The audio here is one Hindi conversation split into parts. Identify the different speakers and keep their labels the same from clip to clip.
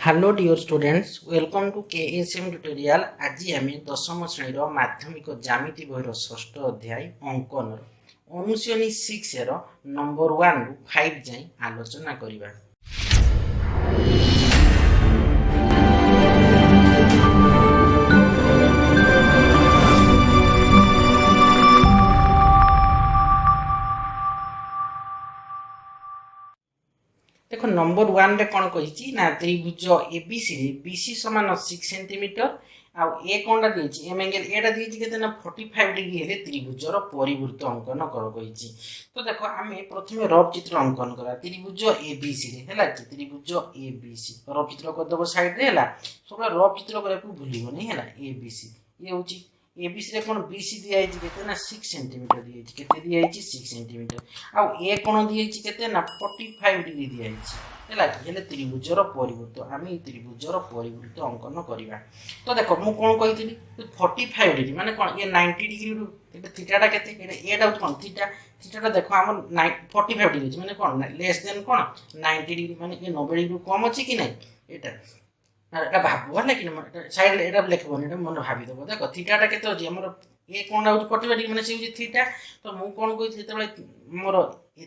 Speaker 1: Hello dear students welcome to KSM tutorial. आज आम दशम श्रेणी माध्यमिक ज्यामिति बहिर षष्ठ अध्याय अंकन अनुशीलनी 6 नंबर 1 रु 5 जाए आलोचना करिबा। देख नंबर 1 रे कौन कही ना त्रिभुज एबीसी रे बीसी समान 6 सेंटीमीटर आउ ए कोणटा दिए एम एंगल एटा दिए केते ना 45 डिग्री हेले त्रिभुजर परिवृत्त अंकन कर कही। तो देखो आम प्रथम रफ चित्र अंकन करा त्रिभुज एबीसी रे हैला कि त्रिभुज एबीसी रफ चित्र कर दबो साइड रे हैला सब रफ चित्र करे को भूलिबो नहीं हैला एबीसी ये होची एबीसी रे कोन बीसी दिया है केते ना 6 सेंटीमीटर दिया है केते दिया है 6 सेंटीमीटर आउ ए कोन दिया है केते ना 45 डिग्री दिया है हैला कि हेले त्रिभुजर परिवृत्त आमे त्रिभुजर परिवृत्त अंकन करिवा। तो देखो मु कोन कहितली 45 डिग्री माने कोन ये 90 डिग्री रु एटा थीटाटा केते एटा कोन थीटाटा देखो हम 45 डिग्री माने कोन लेस देन कोन 90 डिग्री माने ये 90 डिग्री कम अछि कि नै एटा एटा भाबो हला कि साइड एटा लिखबो एटा मन भाबी दबो। देखो थीटाटा केते अछि हमर ए कोनटा होछ 45 डिग्री माने से होछ थीटा। तो मु कोन कहितली तबे मोर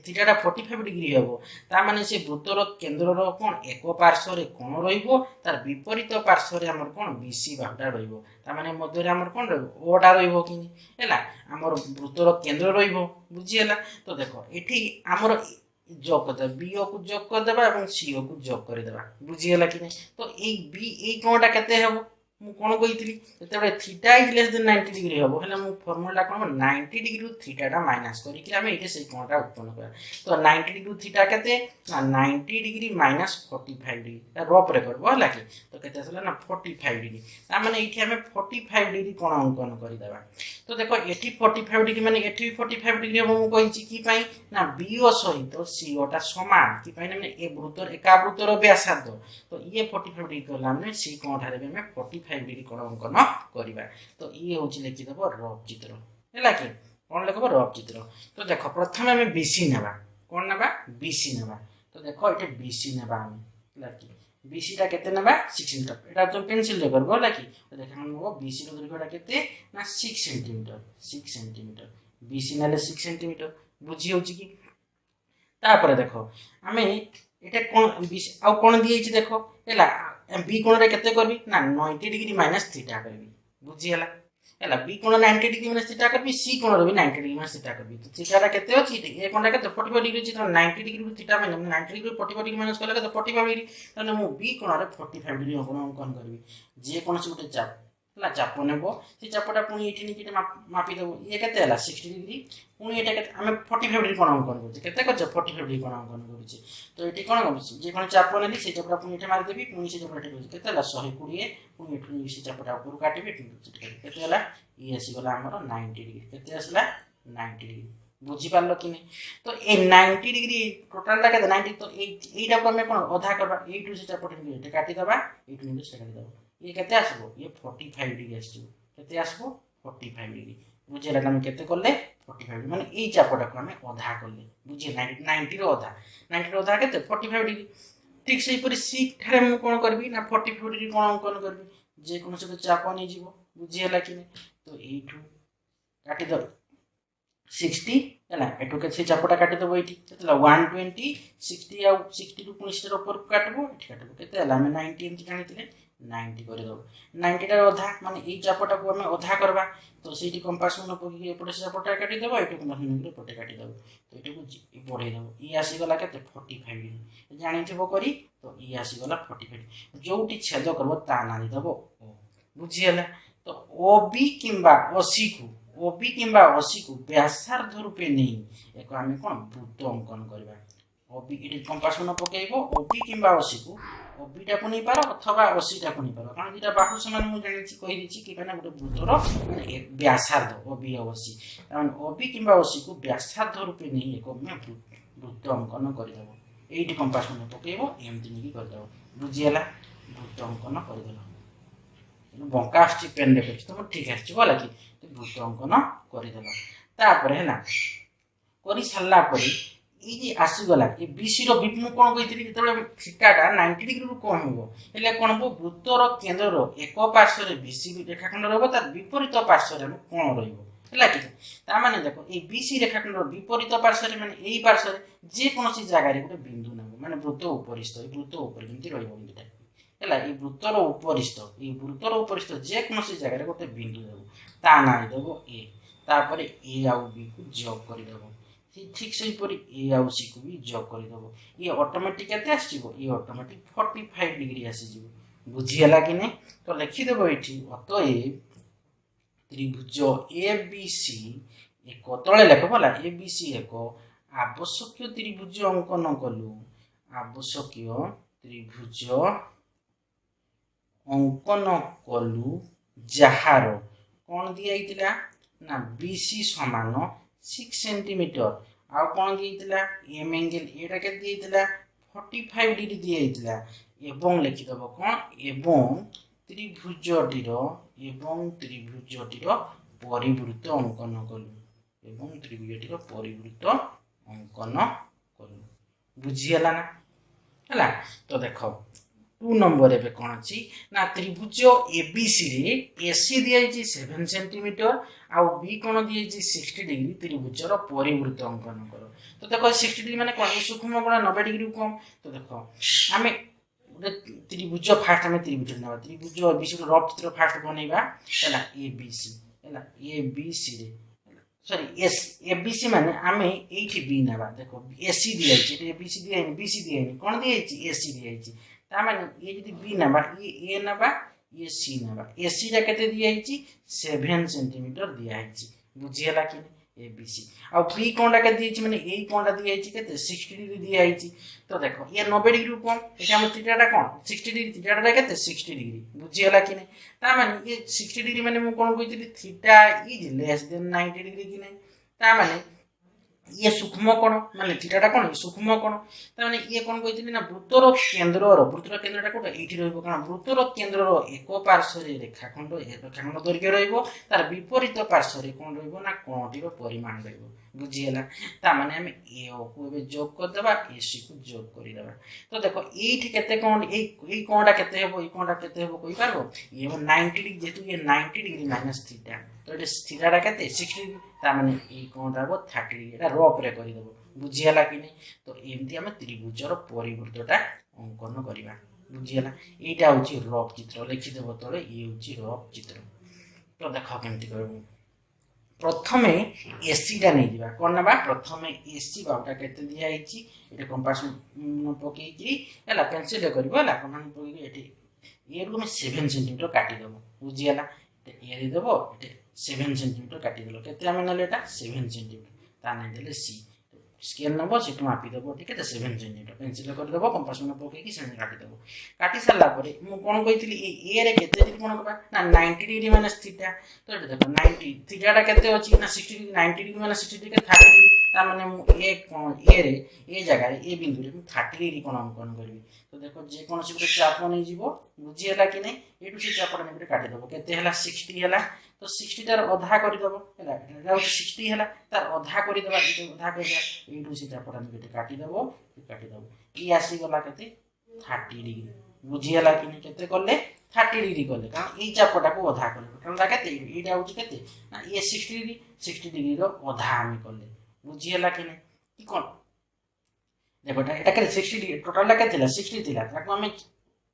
Speaker 1: थीटाटा 45 डिग्री हेबो ता माने से वृत्तर केंद्रर कोन एक पार्श्व रे कोन रहिबो तार विपरीत पार्श्व रे हमर कोन बीसी बाहुटा रहिबो ता माने मध्य रे हमर कोन रहिबो ओटा रहिबो कि हैला हमर वृत्तर केंद्र रहिबो बुझी हैला। तो देखो एठी हमर जोग कर देबा बीओ को जोग कर देबा एवं सीओ को जोग कर देबा बुझी हैला कि नै। तो ए बी ए कोनटा केते हेबो मु कोन कहितली तेबे theta is less than 90 degree हेबो हेला मु फार्मूला कोन 90 डिग्री रु थीटाटा माइनस करी कि हमें एटे से कोनटा उत्पन्न करा। तो 90 डिग्री थीटा केते ना 90 डिग्री माइनस 45 डिग्री रफ रे करबो हला कि तो केते असला ना 45 डिग्री ता माने एठी हमें 45 डिग्री कोन अंकन करि देबा। तो देखो एठी 45 डिग्री माने एठी 45 डिग्री हेबो मु कहिछि कि पई ना बीओ सहित सीओ टा समान कि पई ना माने ए वृत्तर एका वृत्तर व्यासार्ध तो ये 45 डिग्री करला माने सी कोन ठारे हमें 45 डिग्री कोण अंकन करिबा। तो ये होछि लिखि दबो रफ चित्र हैला कि कोन लिखबो रफ चित्र। तो देखो प्रथम हमें बीसी नेबा कोन नेबा बीसी नेबा। तो देखो एटे बीसी नेबा हम हैला कि बीसी टा केते नेबा 6 सेंटीमीटर एटा तो पेंसिल रे करबो हैला कि तो देखो हम नेबो बीसी रो दৈর্ঘ্যটা केते ना 6 सेंटीमीटर बीसी नेले 6 सेंटीमीटर बुझी होछि कि। तापर देखो हमें एटा कोन बीसी आ कोन दियै छि देखो हैला बी कोण रे केते करबी ना 90 डिग्री माइनस थीटा करबी बुझी हैला हैला बी कोण 90 डिग्री माइनस थीटा करबी सी कोण रे भी 90 डिग्री माइनस थीटा करबी। तो थीटा केते अछि ए कोणटा केते 45 डिग्री अछि तो 90 डिग्री रु थीटा माने 90 डिग्री 45 डिग्री माइनस करले केते 45 डिग्री तने मु बी कोण रे 45 डिग्री अंकन करबी जे कोन से गुटे चाप हैला चाप नेबो से चापटा पुनी एठी नि किटे मापी देबो ये केते हैला 60 डिग्री पुनी एटा केते हमें 45 डिग्री कोण अंकन करछ केते करछ 45 डिग्री कोण अंकन करछ। तो एठी कोण करछ जे कोन चाप नेली से चापटा पुनी एठी मार देबी पुनी से चापटा एठी केते हैला 120 पुनी एठी से चापटा ऊपर काटिबी केते हैला ई आसी गला हमर 90 डिग्री केते आसला 90 डिग्री बुझी पारलो कि नै। तो ए 90 डिग्री टोटल टा केते 90 तो एटा को हमें कोन आधा करबा एठु से चापटा एठी काटि दबा एठु नि से काटि दबा ये केते आसबो ये 45 डिग्री आसबो केते आसबो 45 डिग्री बुझेला हम केते करले 45 माने ए चापटा को हमें आधा करले बुझे 90 रो आधा केते 45 डिग्री। ठीक से परि सी थारे हम कोन करबी ना 45 डिग्री कोन अंकन करबी जे कोन से चाप नै जीवो बुझेला कि नै। तो एठु काटि दो 60 हैला एठु के से चापटा काटि दबो एठी केतेला 120 60 आ 60 रु 19 रो ऊपर काटबो एठी काटबो केते हैला हम 90 एंती काटिले 90 कर दो 90 टा आधा माने ए चापटा को हमें आधा करबा। तो सेठी कंपास मन पकी एपटे से चापटा काटि देबो एठु को मन एपटे काटि देबो तो एठु को बढ़ाई देबो ई आसी गला केते 45 डिग्री जानि थिबो करी। तो ई आसी गला 45 जोटी छेद करबो ता नाली देबो ओ बुझी हैला। तो ओबी किंबा ओसी को व्यासार्ध रूपे नै एको हम कोन वृत्त अंकन करबा ओबी इडी कंपास मन पकेइबो ओबी किंबा ओसी को ओबी टा को नै पारो अथवा ओसी टा को नै पारो कारण दिटा बाहु समान मु जानि छि कहि दिछि कि माने गुटे वृत्तर एक व्यासार्ध ओबी ओसी कारण ओबी किंबा ओसी को व्यासार्ध रूपे नै एको में वृत्त अंकन करि देबो एडी कंपास मन पकेइबो एमति नै कर देबो बुझी हैला वृत्त अंकन करि देबो बंका आछि पेन रे करछि तो ठीक आछि बोला कि वृत्त अंकन करि देबो। तापर हैला करि सारला परे এই যে আসিগলা এই বিসি র বিপু কোন কইଥିଲି যেতବେଳେ থিটাটা 90 ডিগ্রি রু কম হবো হেলে কোন হবো বৃত্তর কেন্দ্রর এক পার্শ্বরে বিসি রেখাখণ্ড রহব তার বিপরীত পার্শ্বরে কোণ রহব ହେଲା କି ତା ମାନେ ଦେଖ এই বিসি ରେଖାଖଣ୍ଡର ବିପରୀତ ପାର୍ଶ୍ୱରେ ମାନେ এই ପାର୍ଶ୍ୱରେ যে କୌଣସି ଜାଗାରେ ଗୋଟେ ବିନ୍ଦୁ ନେବ ମାନେ ବୃତ୍ତ ଉପରିସ୍ଥ এই ବୃତ୍ତ ଉପରେ ଯେମିତି ରହିବ ବିନ୍ଦୁଟା ହେଲା এই ବୃତ୍ତର ଉପରିସ୍ଥ ଯେ କୌଣସି ଜାଗାରେ ଗୋଟେ ବିନ୍ଦୁ ଦେବ ତା ନାଁ ଦେବ ଏ ତାପରେ ଏ ଆଉ ବି କୁ ଯୋଗ କରିଦେବ ठीक से ए आउ सी को भी जॉब कर दबो ये ऑटोमेटिक केते आसीबो ये ऑटोमेटिक 45 डिग्री आसीबो बुझियला कि नै तो लिखि देबो एठी अतएव त्रिभुज एबीसी एक तळे लेखबला एबीसी एक आवश्यक त्रिभुज अंकन कलु आवश्यक त्रिभुज अंकन कलु जहार कोन दिया आइतिला ना बीसी समान 6 सेंटीमीटर आउ कोन दियैतिला एम एंगल एटा के दियैतिला 45 डिग्री दियैतिला एवं लिखि दबो कोन एवं त्रिभुजटीर परिवृत्त अंकन कलु एवं त्रिभुजटीर परिवृत्त अंकन कलु बुझियला ना हला तो देखो 2 नंबर एबे कोन अछि ना त्रिभुज एबीसी रे एसी दियैछि 7 सेंटीमीटर आउ बी कोन दियैछि 60 डिग्री त्रिभुजर परिवृत्त अंकन करो तो देखो 60 डिग्री माने कोन सूक्ष्म कोण 90 डिग्री कम तो देखो हमें त्रिभुज फास्ट हमें त्रिभुज ना त्रिभुज एबीसी रो रफ चित्र फास्ट बनेबा हैला एबीसी रे सॉरी एस एबीसी माने हमें एठी बी नाबा देखो एसी दियैछि एबीसी दियैनि बीसी दियैनि कोन दियैछि एसी दियैछि ता माने ये जदी बी नाबा ये ए नाबा ये सी नाबा एसी रा केते दियैछि 7 सेंटीमीटर दियैछि बुझियला कि एबीसी आ बी कोनटा के दियैछि माने ए कोनटा दियैछि केते 60 डिग्री दियैछि तो देखो ये 90 डिग्री कोन एटा हम थीटाटा कोन 60 डिग्री थीटाटा केते 60 डिग्री बुझियला कि नै ता माने ये 60 डिग्री माने मु कोन कहितली theta is less than 90 degree कि नै ता माने ये सूक्ष्म कोण माने थीटाटा कोन सूक्ष्म कोण ता माने ये कोन कहितली ना वृत्तर केंद्रटा कोटा एठी रहइबो कारण वृत्तर केंद्रर एक पार्श्वरे रेखाखंड दैर्घ्य रहइबो तार विपरीत पार्श्वरे कोन रहइबो ना कोणटीर परिमाण रहइबो बुझियला ता माने हम ए को एबे जोग कर देबा एसी को जोग करि देबा तो देखो एठी केते कोन ए कोणटा केते हेबो ए कोणटा केते हेबो कहि पारबो ये 90 डिग्री जेतु ये 90 डिग्री माइनस थीटा तो ये थीटाटा केते 60 डिग्री ता माने ए कोणटा हो 30 डिग्री एटा रफ रे करि देबो बुझियला कि नै तो एमती हम त्रिभुजर परिवृत्तटा अंकन करिबा बुझियला एटा होची रफ चित्र लिखि देबो तळे ए होची रफ चित्र तो देखो केमती करबो प्रथमे एसी टा नै दिबा कोन नबा प्रथमे एसी बाउटा केते दिया आइची एटा कंपास न पके कि हला पेंसिल करबो हला कोन पके एटी ए रु हम 7 सेंटीमीटर काटी देबो बुझियला ते ए दे देबो एटे 7 सेंटीमीटर काटी देलो केते हम नले एटा 7 सेंटीमीटर ता नै देले सी स्केल नंबर सेटु मापी देबो ठीक है 7 सेंटीमीटर पेंसिल कर देबो कंपास में पके कि सेंटी काटी देबो काटी साला परे मु कोन कहितली ए रे केते डिग्री कोन करबा ना 90 डिग्री माइनस थीटा तो एटा देखो 90 थीटाटा केते अछि ना 60 degree 90 degree minus 60 degree 30 degree ता माने मु ए कोन ए रे ए जगह रे ए बिंदु रे मु 30 डिग्री कोन अंकन करबी तो देखो जे कोन से चाप नै जीवो बुझियला कि नै एटु से चापटा नै काटी देबो केते हला 60 हला तो 60 टार आधा करि देबो हला एटा 60 हला तार आधा करि देबा जे आधा करि देबा एटु से चापटा नै काटी देबो ई आसी गला केते 30 डिग्री बुझियला कि नै केते करले 30 डिग्री करले कारण ई चापटा को आधा करले कारण ला केते एटा होची केते ना ये 60 डिग्री रो आधा हम करले बुझियला कि नै की कोन देखो एटा के 60 डिग्री टोटल ला केते 60 थिला ताको हम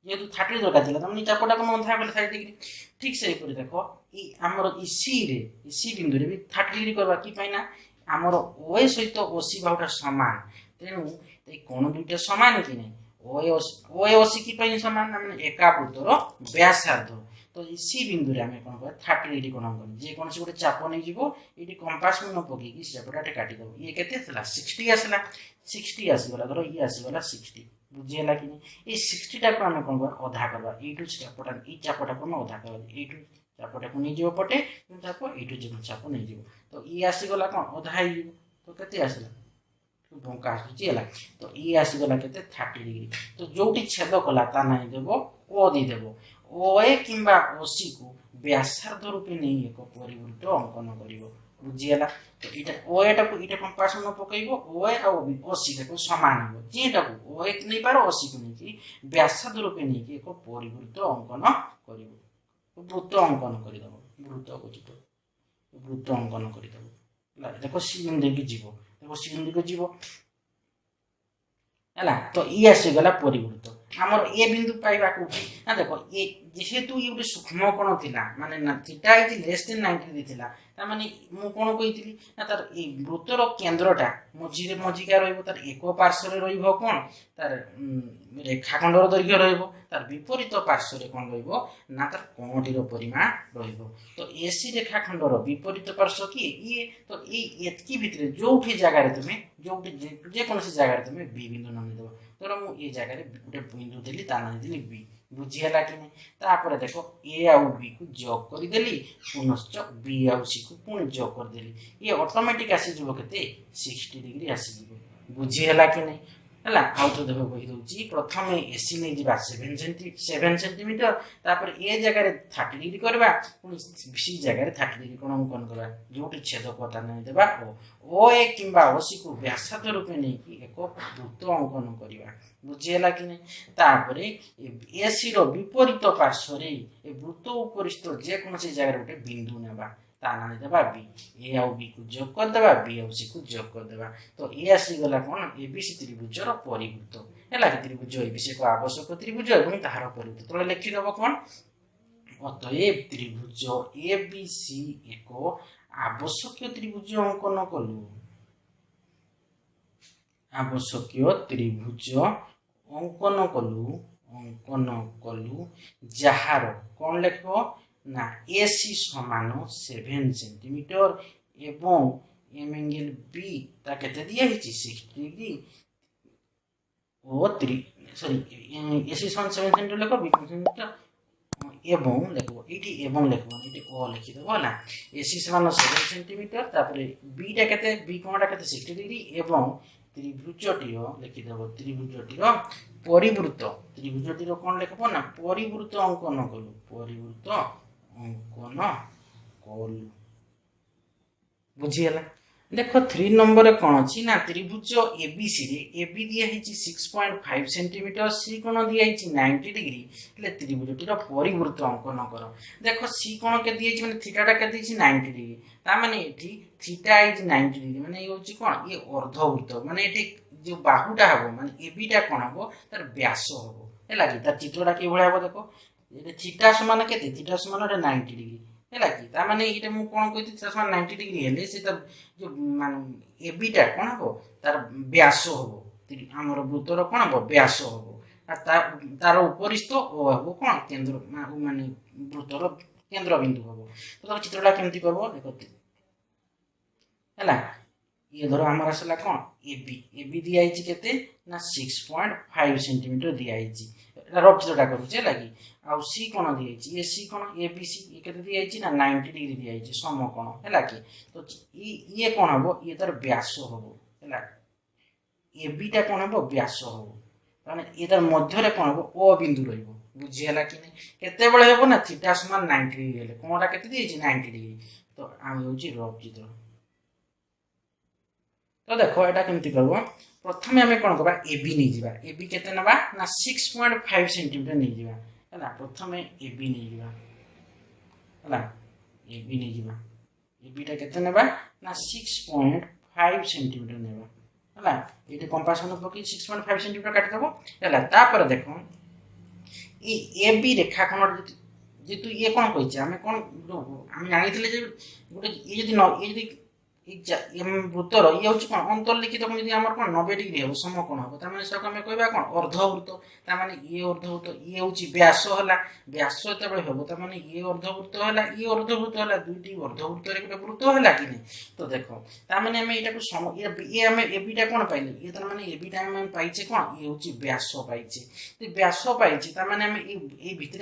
Speaker 1: ये तो 30 दरकार थिला तमनी चापटा को आधा करले 30 डिग्री ठीक से ऊपर देखो ई हमर ई सी बिंदु रे भी 30 डिग्री करबा की पाइना हमर ओए सहित ओसी बाहुटा समान तेनु ए कोन दुइटा समान कि नै ओए ओसी की पाइन समान माने एका वृत्तर व्यासार्ध तो सी बिंदु रे हमें कोन 30 डिग्री कोन अंकन जे कोन से गोटे चाप नै जीवो एटी कंपास में न पकी कि चापटा काटी दबो ये केते थला 60 आसला 60 आसी गला धरो ये आसी गला 60 बुझियला कि नै ए 60 टा को हमें कोन आधा करबा एटु चापटा ई चापटा को आधा करबा एटु चापटा को नै जीवो पटे चाप एटु जे चाप नै जीवो तो ई आसी गला कोन आधा ही तो केते आसला बंका आसुचीला तो ई आसी गला केते 30 डिग्री तो जोटी छेद कला ता नै देबो ओ दे देबो ओ ए किंबा ओसी को व्यासार्ध रूपे नै एक परिवृत्त अंकन करिवो बुझीगला। तो इटा ओ एटा को इटा कंपास में पकइबो ओ ए आ ओसी को समान हो जेटा को ओ एक नहीं पारो ओसी को नहीं कि व्यासार्ध रूपे नहीं कि एक परिवृत्त अंकन करिवो वृत्त अंकन करि दबो वृत्त को चित्र वृत्त अंकन करि दबो ला देखो सी बिंदु की जीवो देखो सी बिंदु को जीवो है तो ये आसीगला परिवृत्त आमर ए बिंदु पाइबा को ना देखो ये जेहेतु ये गोटे सूक्ष्म कोण थिला माने ना थीटा इज लेस देन 90 दिथिला ता माने मु कोण कहितली ना तार ए वृत्तर केंद्रटा मझिका रहइबो तार एक पार्श्व रे रहइबो कोन तार रेखाखंडर दैर्घ्य रहइबो तार विपरीत पार्श्व रे कोन रहइबो ना तार कोणटीर परिमाण रहइबो। तो एसी रेखाखंडर विपरीत पार्श्व की ये तो एतकी भितरे जोठी जगह रे तुमे जोठी जे कोनसी जगह रे तुमे बी बिंदु नाम देबो। तो मु ये जगह रे गोटे बिंदु देली ता नाम देली बी बुझीगला कि नहीं। तापर देखो ए आउ बी को जोग कर देली पुनश्च बी आउ सी को पुणी जोग कर देली ये ऑटोमेटिक आसी जबो केते 60 डिग्री आसी जबो बुझीगला कि नहीं हला। आउ तो देखो कहि दउची प्रथमे एसी नै जिबा 7 सेंटीमीटर तापर ए जगह रे 30 डिग्री करबा पुणी सी जगह रे 30 डिग्री कोण अंकन करबा जोटी छेदकता नै देबा ओ ए किंबा ओ सी को व्यासार्ध रूपे नै कि एक वृत्त अंकन करबा बुझीगला कि नहीं। तापर एसी रो विपरीत पार्श्व रे ए वृत्त उपरिस्थ जे कोनसी जगह रे गोटे बिंदु नेबा ता नाम देबा बी ए आउ बी को जोग कर देबा बी आउ सी को जोग कर देबा। तो ए आसी गला कोन एबीसी त्रिभुजर परिवृत्त हैला कि त्रिभुज एबीसी को आवश्यक त्रिभुज एवं ताहार परिवृत्त तो लिखि देबो कोन अतएव त्रिभुज एबीसी एक आवश्यक त्रिभुज अंकन कलु आवश्यक त्रिभुज अंकन कलु जहार कौन लिखो ना एसी समान 7 सेंटीमीटर एवं एम एंगल बी ता केते दिया हिची 60 डिग्री ओ सॉरी एसी समान 7 सेंटीमीटर लिखो बी सेंटीमीटर एवं लिखो एटी एवं लिखो एटी ओ लिखि दो होला एसी समान 7 सेंटीमीटर तापर बी ता केते बी कोणटा केते 60 डिग्री एवं त्रिभुजटिर लिखिदेव त्रिभुजटिर परिवृत्त त्रिभुजटिर कौन लिखब ना परिवृत्त अंकन कलु परिवृत्त अंकन कलु बुझीगला। देखो 3 नंबर कौन अच्छी ना त्रिभुज एबीसी रे एबी दिया हिची 6.5 सेंटीमीटर सी कोण दिया हिची 90 डिग्री ले त्रिभुजटिर परिवृत्त अंकन कर। देखो सी कोण के दिया हिची माने थीटाटा के दिया हिची 90 डिग्री ता माने एठी थीटा इज 90 डिग्री माने ये होची कोण ये अर्धवृत्त माने एठी जो बाहुटा हबो माने एबीटा कोण हबो तार व्यास हबो हैला कि तार चित्रटा के भले हबो देखो ये थीटा समान केते थीटा समान 90 डिग्री हैला कि ता माने इटा मु कोन कहिति थीटा समान 90 डिग्री हेले से तार जो माने एबीटा कोण हबो तार व्यास हबो हमर वृत्तर कोण हबो व्यास हबो तार उपरिस्थ ओ हबो कोण केंद्र माने वृत्तर केंद्र बिंदु हबो। तो चित्रटा केमति करबो देखो हैला ये धरो हमर असला कोण एबी दिया हिची केते ना 6.5 सेंटीमीटर दिया हिची रफ चित्रटा करूचे लागि आ सी कोण दिया हिची ए सी कोण एबीसी ये केते दिया हिची ना 90 डिग्री दिया हिची समकोण हैला कि। तो ये कोण हबो ये तार व्यास हबो हैला एबीटा कोण हबो व्यास हबो माने ये तार मध्य रे कोण हबो ओ बिंदु रहइबो बुझियला कि नै केते बेले हबो ना थीटा समान 90 डिग्री हेले कोणटा केते दिया हिची 90 डिग्री। तो आम होची रफ चित्र। तो देखो एटा केमति करबो प्रथमे हमें कोन करबा एबी नै जिबा एबी केते नबा ना 6.5 सेंटीमीटर नै जिबा हैला प्रथमे एबी नै जिबा हैला एबी नै जिबा एबीटा केते नबा ना 6.5 सेंटीमीटर नेबा हैला एटे कंपास में पकी 6.5 सेंटीमीटर काटि देबो हैला तापर देखो ई एबी रेखाखंड जेतु ये कोन कहिছে हमें कोन हम जानिथिले जे गोटे ये जदी वृत्तर ये हूँ कौन अंतर्लिखित यदि आम कौन 90 डिग्री हम समकोण हम तमें सब आम कह कौन अर्धवृत्त ताने ये अर्धवृत्त ये हूँ व्यास है व्यास जो हम ताने ये अर्धवृत्त है ये अर्धवृत्त है दुईटी अर्धवृत्त गोटे वृत्त है कि नहीं। तो देख ताने आम यहाँ ये आम एबीटा कौन पाइले ये तर मैंने एबीटा आम पाइचे कौन ये हूँ व्यास पाइचे व्यास पाइचे ताने आम ये भितर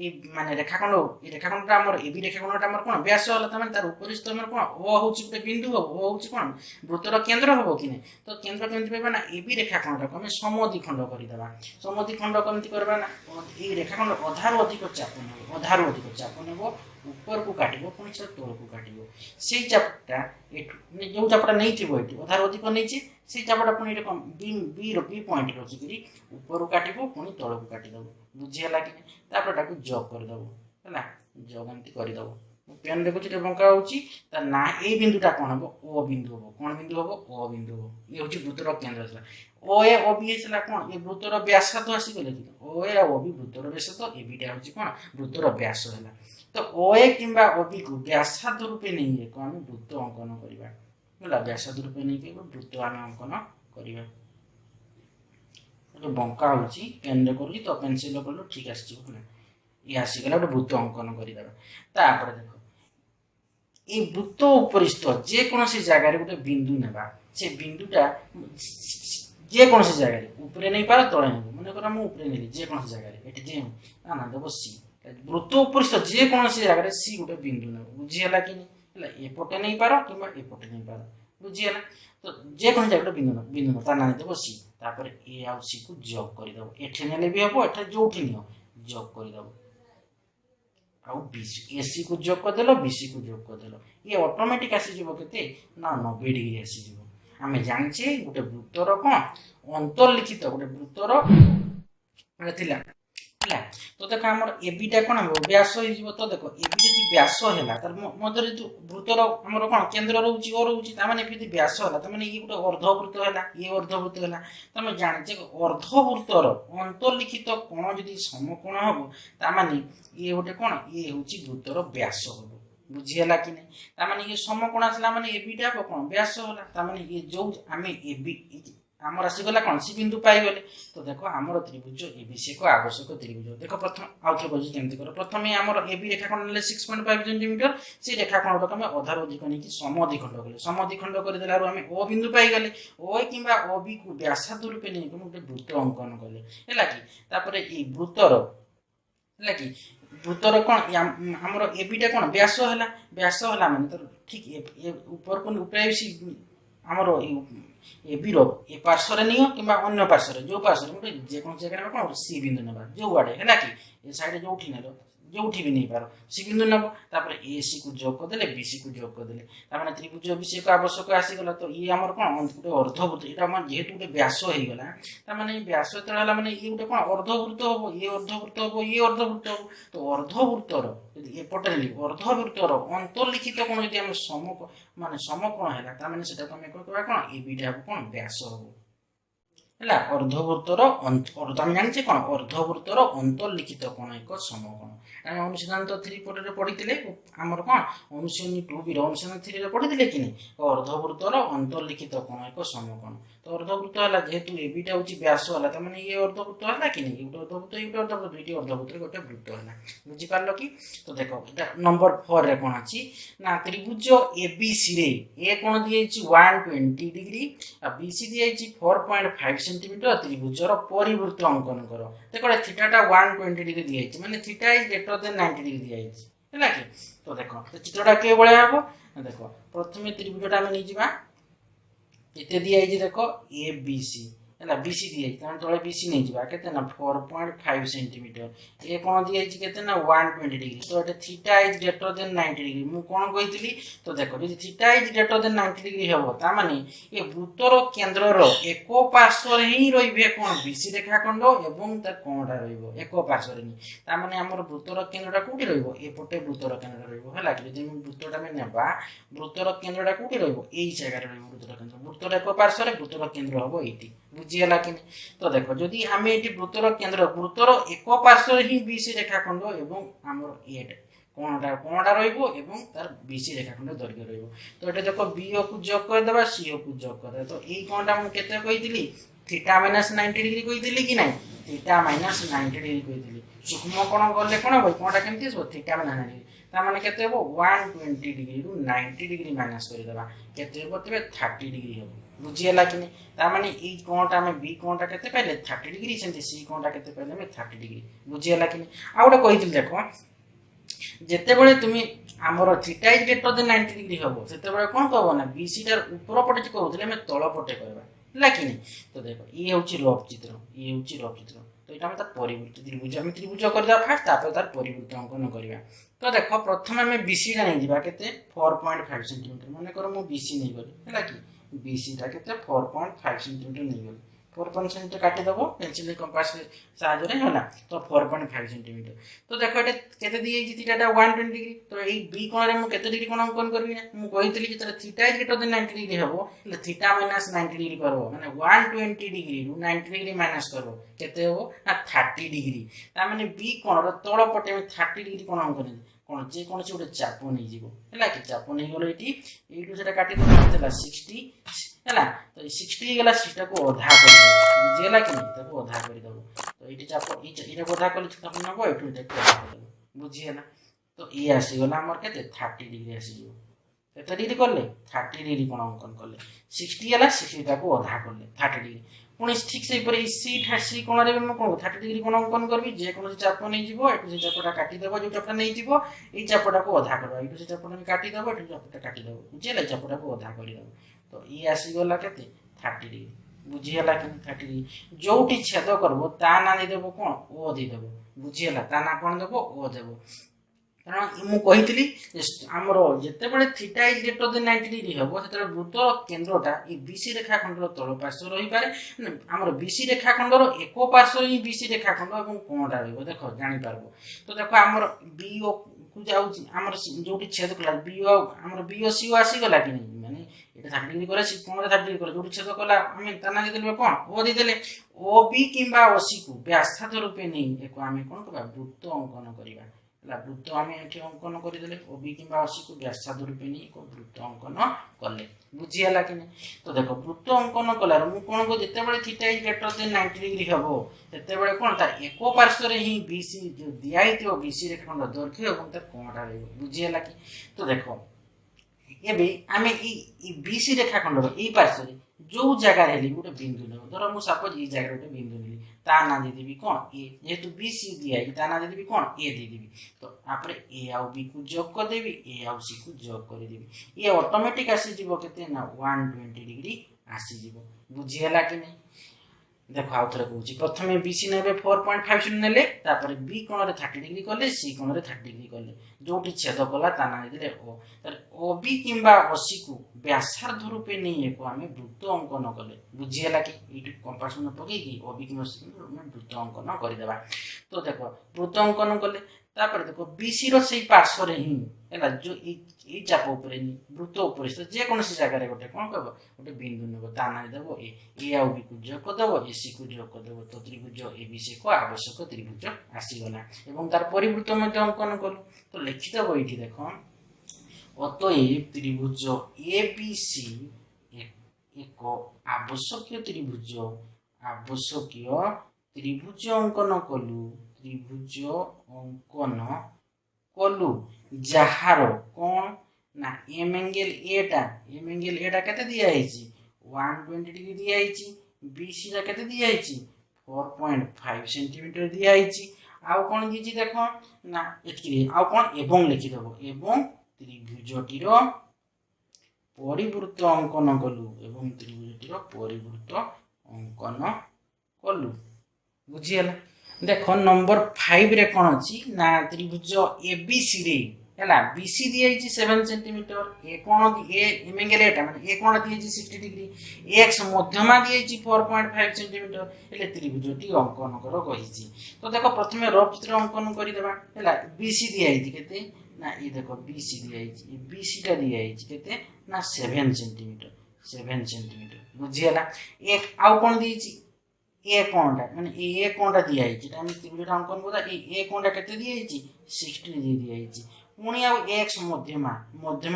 Speaker 1: माने रेखाखंड ये रेखाखंडटा हमर एबी रेखाखंडटा हमर कोन व्यास होला तमे तार उपरिस्थ हमर कोन ओ होची गोटे बिंदु हो ओ होची कोन वृत्तर केंद्र हो कि नै। तो केंद्र केमति पाबा ना एबी रेखाखंडटा को हम समद्विखंड करि देबा समद्विखंड केमति करबा ना ए रेखाखंड अधारु अधिक चाप नेबो ऊपर को काटिबो पुणी से तल को काटिबो सेई चापटा जो चापटा नहीं थी ये अधार अधिक नहीं से चापटा पुणी बी पॉइंट रखिकी ऊपर को काटिबो पुणी तल को काटिदेबो बुझीगला कि तापर जग करदेबो है जग एमती करदेबो पेन देखुची बंका होची ना ए बिंदुटा कौन हम ओ बिंदु हम कौन बिंदु हम ओ बिंदु हम ये हूँ वृत्तर केन्द्र था ओ ए ओ बी है कौन ये वृत्तर व्यासार्ध आसीगले कि ओ ए ओ बी वृत्तर व्यासार्ध ए बीटा हूँ कौन वृत्तर व्यास है तो ओ ए कि ओ बी को व्यासार्ध रूपे नहीं को आम वृत्त अंकन करवा व्यासार्ध रूपे नहीं वृत्त आम अंकन करवा बंका हूँ पेन कर तो पेनसिल कलु ठीक आसगला ये आसीगला गोटे वृत्त अंकन करदेपर देख ये वृत्त उपरिस्थ जेकोसी जगार गोटे बिंदु नेबा से बिंदुटा जेकोसी जगार उपरे नहीं पार तले नेब मनकर मुझे उपरे नेली जेकोसी जगार ये ना देव सी वृत्त उपरिस्थ जेकोसी जगार सी गोटे बिंदु नेब बुझीगला कि एपटे नहीं पार कि एपटे नहीं पार बुझीगला तो जेकोसी जगह बिंदु बिंदु ता ना देव सी तापर ए आउ सी को जग करदेव एठे नेले भी हम एठे जो नियो जग करदेव एसी को जोग करदेल बीसी को जोग करदेल ये ऑटोमेटिक आसीज के ना 90 डिग्री आसीज आम जाचे गोटे वृत्तर कौन अंतर्लिखित गोटे वृत्तर तो देख आम एबिटा कौन हम व्यास हो तो देख एबी जी व्यास है तार मध्य जो वृत्तर आम कौन केन्द्र रोचे ओ रोचे यदि व्यास है ये गोटे अर्धवृत्त है ये अर्धवृत्त है तुम जाने अर्धवृत्तर अंतर्लिखित कोण जदि समकोण हम ताने ये गोटे कौन ये हूँ वृत्तर व्यास हम बुझीगला कि नहीं ये समकोण आसला माने एबिटा कौन व्यास है ये जो आम एबी आमर आसीगला कौन सी बिंदु पाईगले तो देख आमर त्रिभुज एबीसी को आवश्यक त्रिभुज देख प्रथम आउे कह केमती कर प्रथम आमर एबी रेखाखंड ने 6.5 सेंटीमीटर से रेखाखंड को आम अधार अधिक नहीं समधिखंड कले समधिखंड करदेल आम ओ बिंदु पाईगले ओ कि ओ बी को व्यासार्ध रूपे नहीं गोटे वृत्त अंकन कले है कि वृत्तर है कि वृत्तर कौन आमर एबिटा कौन व्यास है माने तो ठीक ऊपर को ऊपर आमर एबी ए पार्श्वर नियो कि अन्य पार्श्वर जो पार्श्वर गोटे जेको जगह कौन सी बिंदु ना जो आड़े है कि ये साइड जो नेल जो भी नहीं पार सी बिंदु नब तापर ए सी को जोग करदे बीसी को जोग करदे त्रिभुज बीसी को आवश्यक आसीगला तो ये आमर कौन गोटे अर्धवृत्त यहाँ जेहेतु गोटे व्यास होगा व्यास जो मैंने ये गोटे कौन अर्धवृत्त हम ये अर्धवृत्त हम ये अर्धवृत्त हम तो अर्धवृत्तर एपटे अर्धवृत्तर अंतर्लिखित कोण यदि आम सम मान समकोण है कौन ए बीटा कौन व्यास हम है अर्धवृत्तर तुम जाने कौन अर्धवृत्तर अंतर्लिखित कोण एक समकोण अनुशीलन तो 3 पटे पढ़ी आमर कौन अनुशीलन 2 अनुशीलन 3 पढ़ी कि नहीं अर्धवृत्तर अंतर्लिखित कोण एक समकोण तो अर्धवृत्त है जेहेतु एबिटा हूँ व्यास है ये अर्धवृत्त है कि नहीं गोटे अर्धवृत्त ये अर्धवृत्त गोटे वृत्त है बुझीपार कि तो देख नंबर 4 रे कौन अच्छी ना त्रिभुज एबीसी रे ए कौन दिए 120 डिग्री और बीसी दिए 4.5 सेंटीमीटर त्रिभुजर परिवृत्त अंकन कर देख थीटाटा 120 डिग्री दिए माने theta is greater than 90 degree दिए है कि तो देख चित्रटा के भाया हम देख प्रथम त्रिभुजटा आम नहीं जावा केते दिया देख ए बी सी है बीसी दिए तले बीसी नहीं जावा के 4.5 सेंटीमीटर ये कौन दिए के 120 डिग्री तो ये theta is greater than 90 degree मु कौन कही तो देख जो theta is greater than 90 degree हम ताने ये वृत्तर केन्द्र एक पार्श्व ही रे कौन बीसी रेखाखंड एवं तार कौनटा एक पार्श्व नहीं ताने आमर वृत्तर केन्द्रटा कौटी रपटे वृत्तर केन्द्र है कि वृत्तटा नेबा वृत्तर केन्द्रटा कौटी रही जगार वृत्तर केन्द्र वृत्तर एक पार्श्व वृत्तर केन्द्र हम ये बुझीगला कि तो देख जदि आम ये वृत्तर केन्द्र वृत्तर एक पार्श्व ही बीसी रेखाखंड एवं आमर ये कौनटा तार बीसी रेखाखंड दैर्घ्य तो ये देख बीओ को जोग करदे सीओ को जोग करदे तो ये कौनटा मुझे कही थीटा माइनस 90 डिग्री कही कि ना थीटा माइनस 90 डिग्री कही सूक्ष्म कोण गले कौन हम कौनटा केमती थीटा माइनस 90 डिग्री ताने के 120 डिग्री रु 90 डिग्री माइनस करदेवा के 30 डिग्री हम बुझीगला कि ताने ये कोणटा आम बी कोणटा के 30 डिग्री से सी कोणटा के 30 डिग्री बुझीगला कि आ गोटे कही देख जिते बड़े तुम आमर theta is greater than 90 degree हम से कौन कह ना बीसी टार ऊपर पटे कहते तल पटे कहवा है कि नहीं तो देख ये हूँ रफ चित्र ये हूँ रफ चित्र तो यहाँ तार परिवृत्त त्रिभुज आम त्रिभुज करदे फास्ट तापर तार परिवृत्त अंकन करवा। तो देख प्रथम आम बीसी टा नहीं जावा के 4.5 सेंटीमीटर मन कर मु बीसी नहीं गली है कि बीसी टा के 4.5 सेंटीमीटर नहीं गली 4.5 सेंटीमीटर काटिदेव पेंसिल कंपास साहाଯ୍य है तो 4.5 सेंटीमीटर। तो देख ये केते दिए थीटा 120 डिग्री तो ये बी कोण में केते डिग्री कोण अंकन करबी ना मु कहितली कि तोरा theta is greater than 90 degree हबो ले थीटा माइनस 90 डिग्री करबो माने 120 डिग्री रु 90 डिग्री माइनस करबो केते हबो ना 30 डिग्री ता माने बी कोण रो तळ पटे में 30 डिग्री कोण अंकन कौन जे कौन से गोटे चाप नहीं जीवो है कि चाप नहीं गलो ये से काटी देला 60 है तो 60 गला 60 को अधा कर बुझेला कि नहीं ताको अधा कर दबो तो ये चाप ये अधा कर अपन नबो एटू देखो बुझिएला तो ये आसी गला हमर केते 30 डिग्री आसी जीवो केते डिग्री करले 30 डिग्री कोन अंकन करले 60 गला 60 टा को अधा करले 30 डिग्री पुणी ठीक से ऊपर सी सी कोण रे म कोन 30 डिग्री कोण अंकन करबी जे कोन चाप नहीं जीवो एटू से चापटा काटी देबो जो चापटा नहीं जीवो ई चापटा को अधा करबो एटू से चापटा में काटी देबो एटू चापटा काटी देबो बुझेला चापटा को अधा कर देबो तो ये आसी गला केते 30 डिग्री बुझिएला कि 30 डिग्री जोटी छेद करबो ता ना नहीं देबो कोन ओ दे देबो बुझिएला ता ना कोन देबो ओ देबो कारण मु कहितली हमरो जते बळे theta is greater than 90 degree हबो सेते वृत्त केंद्रटा ई बीसी रेखाखंडर तळ पार्श्व रही पारे हमरो बीसी रेखाखंडर एक पार्श्व ही बीसी रेखाखंड एवं कोणटा रहबो देखो जानि पारबो। तो देखो हमरो बीओ को जाउची हमरो जोटी छेद कला बीओ हमरो बीओ सी आसी गला कि नहीं माने एटा 30 डिग्री करे सी कोण 30 डिग्री करे जोटी छेद कला हम तना दे देले कोन ओ दे देले ओ बी किंबा ओ सी को व्यासार्ध रूपे नहीं एको हम कोन करबा वृत्त अंकन करिबा वृत्त आम ये अंकन करदे ओबी कि अशी को व्यासार्ध रूपे नहीं एक वृत्त अंकन कले बुझीगला कि तो देख वृत्त अंकन कलार मुझे कौन को जिते बड़े theta is greater than 90 degree हम से कौन तार एक पार्श्व ही बीसी जो दिखाई बीसी रेखाखंड दैर्घ्य और तार कोणटा बुझीगला कि तो देख ये आम बीसी रेखाखंड पार्श्व जो जगार गोटे बिंदु ने धर मुझे सपोज ये जगह गोटे बिंदु नेली ता ना देदेवी कौन ए जेहेतु बीसी दिखाई ता ना देदेवी कौन ए देदेवी तो आप ए आउ बी को जोग करदेवी ए आउ सी को जोग करदेवी ये ऑटोमेटिक आसीजिवो केते ना 120 डिग्री आसीजिवो बुझीगला कि नहीं। देखो आउ थे कहूँ प्रथम बीसी ने 4.5 ने तापर बी कोण रे 30 डिग्री कले सी कोण रे 30 डिग्री कले जोटी छेद कला ता ना देले ओ ओ बी किंबा ओ सी को व्यासार्ध रूपे नहीं एको आमे वृत्त अंकन कले बुझीगला कि ये कंपास में पकई कि ओ बी किंबा सी को वृत्त अंकन कर देबा। तो देखो वृत्त अंकन कले तापर देखो बीसी रो सेही पार्श्व रे ही हैला जो ई चाप ऊपर वृत्त ऊपर तो जे कोन सी जगह रे गोटे कोन कहबो गोटे बिंदु नेबो ता ना देबो ए आउ बी को जोग कर देबो ए सी को जोग कर देबो तो त्रिभुज एबीसी को आवश्यक त्रिभुज आसी गला एवं तार परिवृत्त मध्ये अंकन करू। तो लिखि देबो एठी देखो अतएव त्रिभुज एबीसी एक आवश्यक त्रिभुज अंकन कलु त्रिभुज अंकन कलु जहार कौन ना एम एंगल एटा केते दिया हिची 120 डिग्री दिया हिची बीसी रा केते दिया हिची 4.5 सेंटीमीटर दिया हिची आउ कोन दिछि देखो ना एतकी आउ कोन एवं लिखि देबो एवं त्रिभुजटीर परिवृत्त अंकन कलु एवं त्रिभुजटीर परिवृत्त अंकन कलु बुझियला। देखो नंबर 5 रे कोन अछि ना त्रिभुज एबीसी रे हैला बीसी दिया 7 सेंटीमीटर ए कोण ए एंगल एटा माने ए कोण दिया 60 डिग्री एक्स मध्यमा दिया 4.5 सेंटीमीटर हेले त्रिभुजटी अंकन कर कहिछि। तो देखो प्रथमे रफ चित्र अंकन करि देबा हैला बीसी दिया केते ना ये देखो बीसी दिया बीसी टा दिया केते ना 7 सेंटीमीटर बुझियला। एक आउ कोण दिछि ए कोणटा माने ए कोणटा दिया हम त्रिभुज अंकन करदा ए कोणटा केते दिया 60 डिग्री दिया पुणी आ एक्स मध्यमा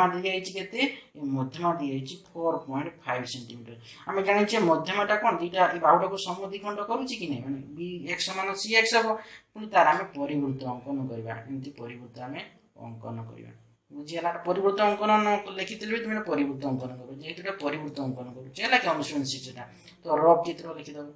Speaker 1: दिया केते मध्यमा दिया 4.5 सेंटीमीटर आम जानिछे मध्यमाटा कोन दुईटा ए बाहुटा को समद्विखंड करूची कि नै माने बी एक्स मान सी एक्स हबो पुणी तार आमे परिवृत्त अंकन करबा एंती परिवृत्त आमे अंकन करबा बुझियला। परिवृत्त अंकन लिखितले तुमे परिवृत्त अंकन करू जेहेतु परिवृत्त अंकन करू चला कि अनुसरण शिक्षाटा तो रफ चित्र लिखि दबो।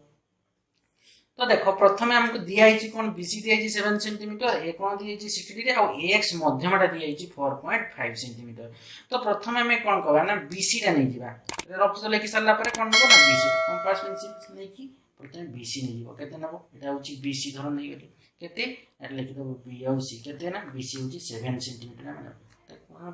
Speaker 1: तो देखो प्रथमे हमको दिया कौन बीसी दिया 7 सेंटीमीटर ए कोण दिया 60 डिग्री और एक्स मध्यमाटा दिया 4.5 सेंटीमीटर। तो प्रथमे हमें कौन कहबा ना बीसी टा नहीं जिबा रफ चित्र लिखि सारला परे कोन नबो ना बीसी कंपास पेंसिल लेकी प्रथम बीसी नहीं जीव केते नबो एटा होची बीसी धर नहीं गली केते एटा लिखि दबो बी आउ सी केते ना बीसी होची 7 सेंटीमीटर माने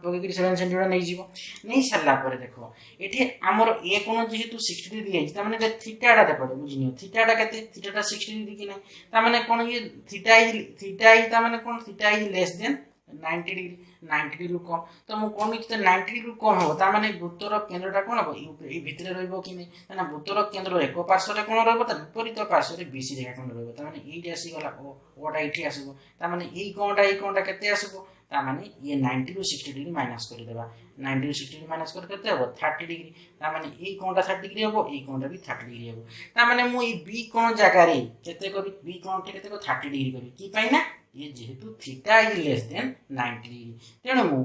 Speaker 1: पकई 7 सेंटीमीटर नहीं जीव नहीं सारा पर देखो ये आमर ए कोण जेहेतु 60 डिग्री दिया माने थीटाटा देखो बुझिनियो थीटाटा केते थीटाटा 60 डिग्री कि ना माने कोण ये थीटा ही माने कोण थीटा ही लेस देन 90 डिग्री कम तो मु कोन कि 90 डिग्री कम हो ता माने वृत्तर केंद्रटा कोन हो ई भितरे रहइबो कि नै ना वृत्तर केंद्र एक पार्श्व रे कोन रहइबो ता विपरीत पार्श्व रे बीसी रेखा कोन रहइबो ता माने ई आसी गला ओटा इठी आसीबो ता माने ई कोनटा केते आसीबो ता माने ये 90 रु 60 डिग्री माइनस कर देबा 90 रु 60 डिग्री माइनस कर केते हो 30 डिग्री ता माने ई कोनटा 30 डिग्री हो ई कोनटा भी 30 डिग्री हो ता माने मु ई बी कोन जगह रे केते करी बी कोन केते को 30 डिग्री करी की पाई ना ये जेहेतु theta is less than 90 degree तेणु मु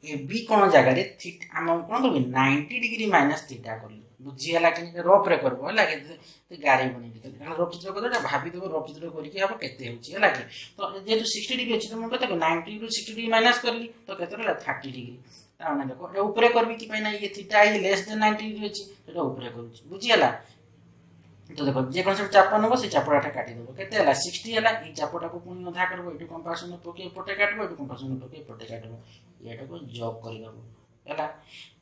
Speaker 1: ए बी कोन जगह रे थीटा हम कोन करबी 90 डिग्री माइनस थीटा करली बुझियाला कि रफ रे करबो हला के गारी बनी दे रफ चित्र करबो भाबी देबो रफ चित्र करी कि हबो केते होची हला कि तो जेहेतु 60 डिग्री अछि तो मु कते 90 रु 60 डिग्री माइनस करली तो केते रहला 30 डिग्री ता माने देखो ए ऊपर करबी कि पाइना ये theta is less than 90 degree अछि तो ऊपर करूची बुझियाला तो देखो जे कौन सब चाप नबो से चापटा काटी देबो केते हला 60 हला ई चापटा को पुनी अधा करबो एटु कंपास न पके पटे काटबो एटु कंपास न पके पटे काटबो एटा को जॉब करि देबो हला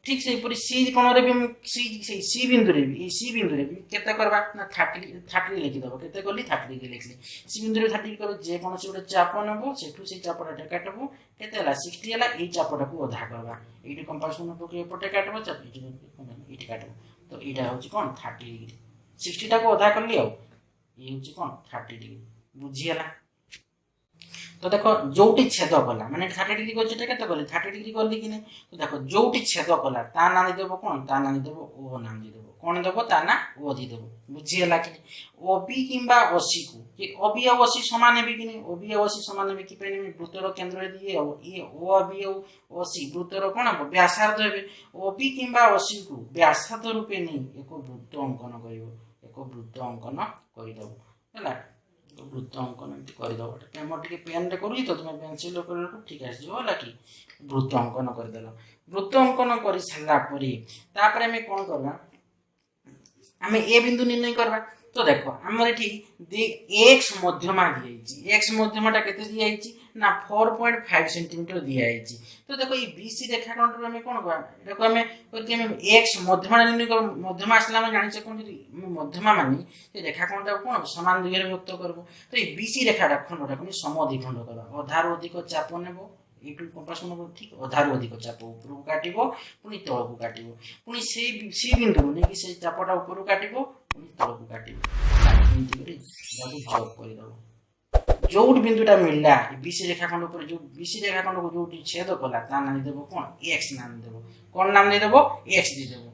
Speaker 1: ठीक से पूरी सी कोन रे भी सी बिंदु रे भी सी बिंदु रे भी केते करबा ना 30 लिखि देबो केते करली 30 लिखि लिखली सी बिंदु रे 30 कर जे कोन से गोटे चाप नबो सेठु से चापटा काटबो केते हला 60 हला ई चापटा को अधा करबा एटु कंपास न पके पटे काटबो चाप इटी काटबो तो एटा होची कोन 30 डिग्री 60 टा को अधा कर लियो ये होची कोन 30 डिग्री बुझियला तो देखो जोटी छेद कला माने 30 डिग्री को जेटा केते करली 30 डिग्री करली कि नै तो देखो जोटी छेद कला ता नाम देबो कोन ता नाम देबो ओ नाम देबो कोन देबो ता ना ओ दी देबो बुझियला कि ओबी किंबा ओसी को कि ओबी और ओसी समान है कि नै ओबी और ओसी समान है कि पेनी में वृत्तर केंद्र दिए हो ये ओबी और ओसी वृत्तर कोन हो व्यासार्ध हेबे ओबी किंबा ओसी को व्यासार्ध रूपे नै एको वृत्त अंकन करिवो एको वृत्त अंकन करि दबो हला तो वृत्त अंकन एंती कर दबो पेमो टिके पेन रे करू तो तुम पेंसिल कर ठीक आसी जो हला कि वृत्त अंकन कर देला वृत्त अंकन करि सल्ला परी तापर हम कोन करबा हम ए बिंदु निर्णय करबा तो देखो हमर एठी x मध्यमा दिया x मध्यमाटा केते दिया ना 4.5 सेंटीमीटर दिया तो देखो ये बीसी रेखा खंड में कोन करबा देखो हम करके हम x मध्यमा निर्णय कर मध्यमा असला हम जानि छै कोन मध्यमा मानी ये रेखा खंड कोन समान दुई रे विभक्त करबो तो ये बीसी रेखा खंडटा कोन समद्विखंड करबा आधार अधिक चाप नेबो एटू कंपास न ठीक आधार अधिक चाप ऊपर को काटिबो पुनी तळ को काटिबो पुनी सी बिंदु ने कि से चापटा ऊपर को काटिबो पुनी तळ को काटिबो एंती करी बाबू जॉब करि दबो जोट बिंदुटा मिलला बीसी रेखा खंड ऊपर जो बीसी रेखा खंड को जोटी छेद कला ता नाम देबो कोन x नाम देबो कोन नाम देबो x दे देबो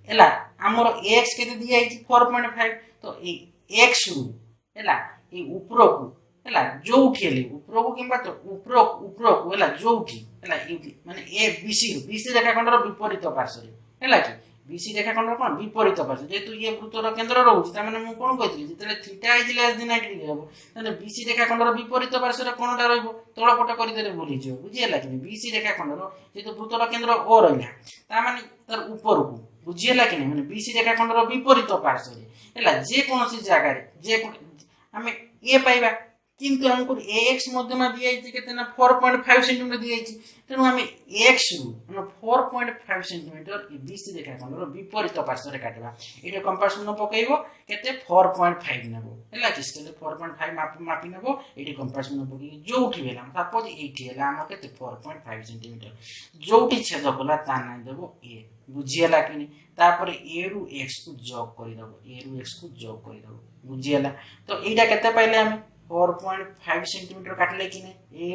Speaker 1: एला हमर x केते दिया 4.5 तो ए x रु एला ए ऊपर को एला जोठी हेले ऊपर को किंबा तो ऊपर को एला जोठी एला माने ए बीसी रेखा खंडर विपरीत पार्श्व रे एला कि बीसी रेखा खंडर कोन विपरीत पार्श्व जेतु ये वृत्तर केंद्र रहउची त माने मु कोन कहथि जेतले theta is less than 90 degree हबो तने बीसी रेखा खंडर विपरीत पार्श्व रे कोनटा रहइबो तळपट करि देले भूली जो बुझियला कि बीसी रेखा खंडर जेतु वृत्तर केंद्र ओ रहिला त माने तर ऊपर को बुझियला कि माने बीसी रेखा खंडर विपरीत पार्श्व रे एला जे कोनसी जगह रे जे हमें ए पाइबा किंतु हमको ax मध्यमा दिया केते ना 4.5 सेंटीमीटर दिया तेनु हम x रु हम 4.5 सेंटीमीटर ई बीसी रेखा खंडर विपरीत पार्श्व रे काटबा एटा कंपास न पकेइबो केते 4.5 नेबो हला किस्ते 4.5 मापी नेबो एटी कंपास न पकेइ जोठी भेला सपोज एटी हला हम केते 4.5 सेंटीमीटर जोठी छेद कला ता ना देबो a बुझियला कि तापर a रु x को जॉब करि दबो a रु x को जॉब करि दबो बुझियला तो एटा केते पाइले हम 4.5 सेंटीमीटर काटले कि ने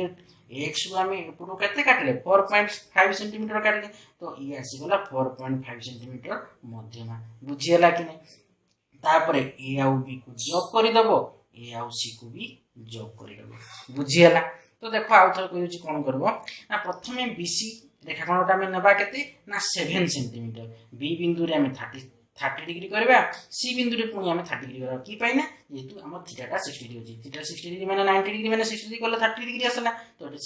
Speaker 1: x को हम ऊपर केते काटले 4.5 सेंटीमीटर काटले तो ये आसी गला 4.5 सेंटीमीटर मध्यमा बुझियला कि ने तापर a आउ b को जॉब करि दबो a आउ c को भी जॉब करि दबो बुझियला तो देखो आउ थर कहूची कोन करबो ना प्रथमे bc रेखाखंडटा में नेबा केते ना 7 सेंटीमीटर b बिंदु रे हम 30 डिग्री करबा c बिंदु रे पुनी हम 30 डिग्री करबा की पाइना जेहेतु आम थीटाटा 60 डिग्री अछि थीटा 60 डिग्री माने 90 डिग्री माने 60 डिग्री कले 30 डिग्री आसला तो एटी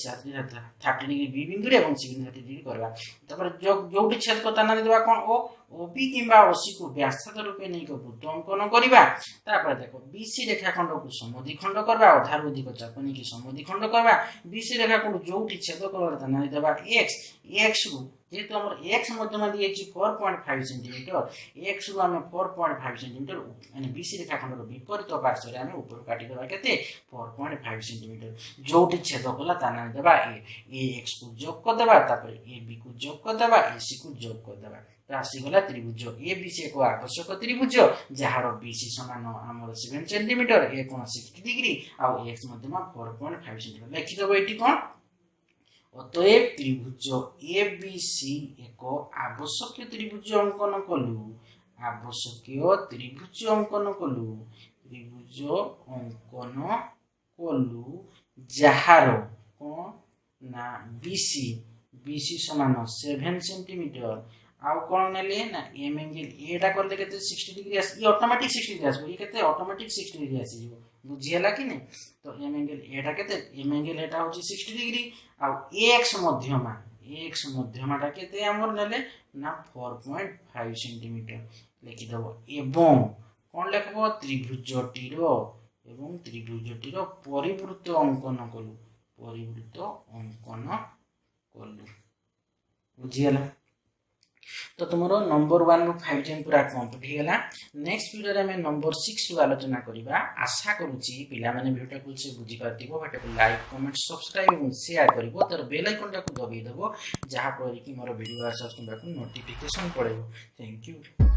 Speaker 1: 30 डिग्री बी बिंदु रे एवं सी बिंदु 30 डिग्री करबा तपर जोटी छेद को ताना देबा कोन ओ ओबी किंबा ओसी को व्यासार्ध रूपे नै को वृत्त अंकन करबा तापर देखो बीसी रेखाखंड को समद्विखंड करबा अधार अधिक चाप नै कि समद्विखंड करबा बीसी रेखाखंड जोटी छेद करबा ताना देबा x रु जेहेतु हमर x मध्यमा दिए छि 4.5 सेंटीमीटर x रु हम 4.5 सेंटीमीटर माने बीसी रेखाखंड रो विपरीत पार्श्व रे हम ऊपर काटी देबा केते 4.5 सेंटीमीटर जोटी छेद कला ताना देबा ए x को जोग कर देबा तापर ए बी को जोग कर देबा ए सी को जोग कर देबा राशि गला त्रिभुज ए बी सी को आवश्यक त्रिभुज जहार बीसी समान हमर 7 सेंटीमीटर ए कोण 60 डिग्री आ x मध्यमा 4.5 सेंटीमीटर लिखि देबो एटी कोन अतएव त्रिभुज ए बी सी एक आवश्यक त्रिभुज अंकन कलु त्रिभुज अंकन कलु जहार कोन ना बीसी समान 7 सेंटीमीटर आउ कोन नेले ना एम एंगल एटा करले केते 60 डिग्री आस ई ऑटोमेटिक 60 डिग्री आस ई केते ऑटोमेटिक 60 डिग्री आसी जो बुझियला कि नै तो एम एंगल एटा केते एम एंगल एटा होची 60 डिग्री आउ एक्स मध्यमाटा केते हमर नेले ना 4.5 सेंटीमीटर लिखि दबो एवं कोन लिखबो त्रिभुजटीर परिवृत्त अंकन कलु बुझियला तो तुमरो नंबर 1 रु 5 जन पूरा कंप्लीट हो गला नेक्स्ट वीडियो रे हम नंबर 6 रु आलोचना करिबा आशा करूची पिला माने वीडियो को से बुझी पातिबो वीडियो को लाइक कमेंट सब्सक्राइब और शेयर करिवो तर बेल आइकन टा को दबाई देबो जहा पर कि मोर वीडियो आसा नोटिफिकेशन पड़ेबो थैंक यू।